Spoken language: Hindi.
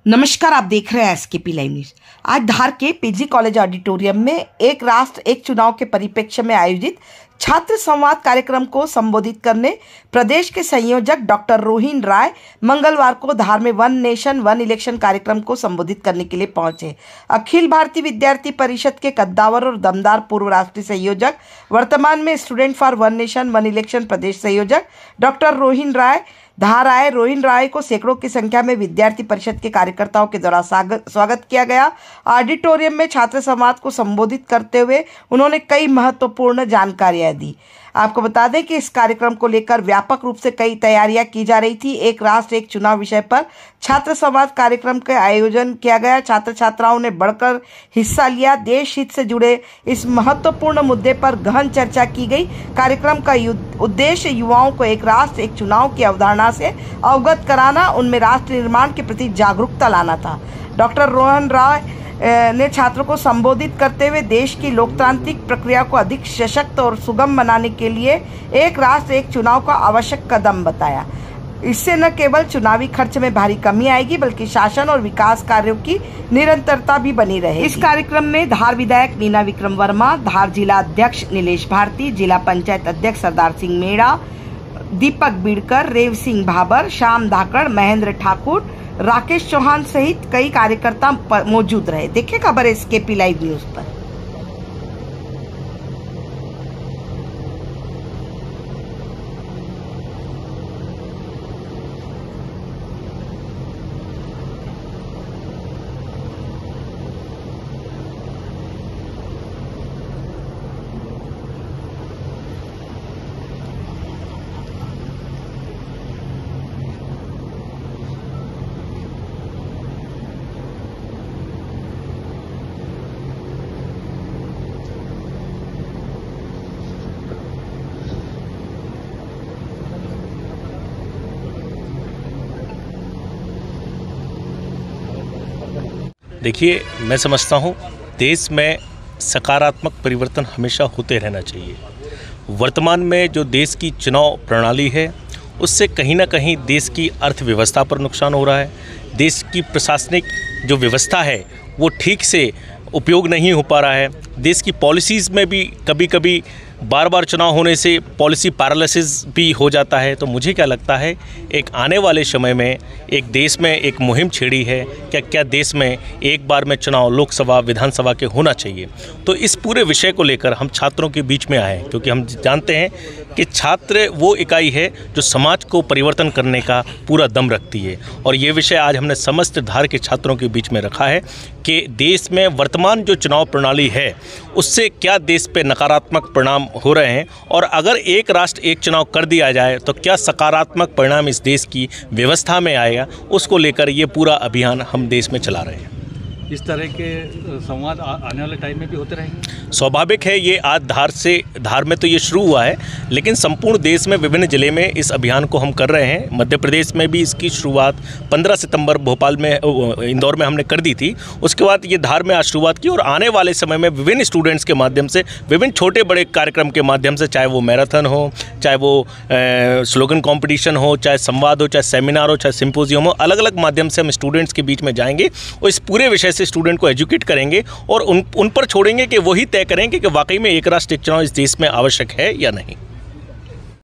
नमस्कार, आप देख रहे हैं एसकेपी लाइव न्यूज। आज धार के पीजी कॉलेज ऑडिटोरियम में एक राष्ट्र एक चुनाव के परिप्रेक्ष्य में आयोजित छात्र संवाद कार्यक्रम को संबोधित करने प्रदेश के संयोजक डॉक्टर रोहिन राय मंगलवार को धार में वन नेशन वन इलेक्शन कार्यक्रम को संबोधित करने के लिए पहुंचे। अखिल भारतीय विद्यार्थी परिषद के कद्दावर और दमदार पूर्व राष्ट्रीय संयोजक, वर्तमान में student for one nation one election प्रदेश संयोजक डॉक्टर रोहिन राय धार आए। रोहिन राय को सैकड़ों की संख्या में विद्यार्थी परिषद के कार्यकर्ताओं के द्वारा स्वागत किया गया। ऑडिटोरियम में छात्र समाज को संबोधित करते हुए उन्होंने कई महत्वपूर्ण जानकारियां दी। आपको बता दें कि इस कार्यक्रम को लेकर व्यापक रूप से कई तैयारियां की जा रही थी। एक राष्ट्र एक चुनाव विषय पर छात्र संवाद कार्यक्रम का आयोजन किया गया। छात्र छात्राओं ने बढ़कर हिस्सा लिया। देश हित से जुड़े इस महत्वपूर्ण मुद्दे पर गहन चर्चा की गई। कार्यक्रम का उद्देश्य युवाओं को एक राष्ट्र एक चुनाव की अवधारणा से अवगत कराना, उनमें राष्ट्र निर्माण के प्रति जागरूकता लाना था। डॉक्टर रोहन राय ने छात्रों को संबोधित करते हुए देश की लोकतांत्रिक प्रक्रिया को अधिक सशक्त और सुगम बनाने के लिए एक राष्ट्र एक चुनाव का आवश्यक कदम बताया। इससे न केवल चुनावी खर्च में भारी कमी आएगी, बल्कि शासन और विकास कार्यों की निरंतरता भी बनी रहेगी। इस कार्यक्रम में धार विधायक नीना विक्रम वर्मा, धार जिला अध्यक्ष नीलेश भारती, जिला पंचायत अध्यक्ष सरदार सिंह मेड़ा, दीपक बिड़कर, रेव सिंह भाबर, श्याम धाकड़, महेंद्र ठाकुर, राकेश चौहान सहित कई कार्यकर्ता मौजूद रहे। देखिए खबर एसकेपी लाइव न्यूज पर। देखिए, मैं समझता हूँ देश में सकारात्मक परिवर्तन हमेशा होते रहना चाहिए। वर्तमान में जो देश की चुनाव प्रणाली है, उससे कहीं ना कहीं देश की अर्थव्यवस्था पर नुकसान हो रहा है। देश की प्रशासनिक जो व्यवस्था है वो ठीक से उपयोग नहीं हो पा रहा है। देश की पॉलिसीज़ में भी कभी कभी बार बार चुनाव होने से पॉलिसी पैरालिसिस भी हो जाता है। तो मुझे क्या लगता है, एक आने वाले समय में एक देश में एक मुहिम छेड़ी है, क्या देश में एक बार में चुनाव लोकसभा विधानसभा के होना चाहिए। तो इस पूरे विषय को लेकर हम छात्रों के बीच में आए, क्योंकि हम जानते हैं कि छात्र वो इकाई है जो समाज को परिवर्तन करने का पूरा दम रखती है। और ये विषय आज हमने समस्त धार के छात्रों के बीच में रखा है कि देश में वर्तमान जो चुनाव प्रणाली है उससे क्या देश पे नकारात्मक परिणाम हो रहे हैं, और अगर एक राष्ट्र एक चुनाव कर दिया जाए तो क्या सकारात्मक परिणाम इस देश की व्यवस्था में आएगा। उसको लेकर ये पूरा अभियान हम देश में चला रहे हैं। इस तरह के संवाद आने वाले टाइम में भी होते रहेंगे। स्वाभाविक है, ये आज धार में तो ये शुरू हुआ है, लेकिन संपूर्ण देश में विभिन्न ज़िले में इस अभियान को हम कर रहे हैं। मध्य प्रदेश में भी इसकी शुरुआत 15 सितंबर भोपाल में इंदौर में हमने कर दी थी। उसके बाद ये धार में आज शुरुआत की, और आने वाले समय में विभिन्न स्टूडेंट्स के माध्यम से, विभिन्न छोटे बड़े कार्यक्रम के माध्यम से, चाहे वो मैराथन हो, चाहे वो स्लोगन कॉम्पिटिशन हो, चाहे संवाद हो, चाहे सेमिनार हो, चाहे सिम्पोजियम हो, अलग अलग माध्यम से हम स्टूडेंट्स के बीच में जाएंगे और इस पूरे विषय से स्टूडेंट को एजुकेट करेंगे और उन पर छोड़ेंगे कि वही तय करेंगे कि वाकई में एक राष्ट्र एक चुनाव इस देश में आवश्यक है या नहीं।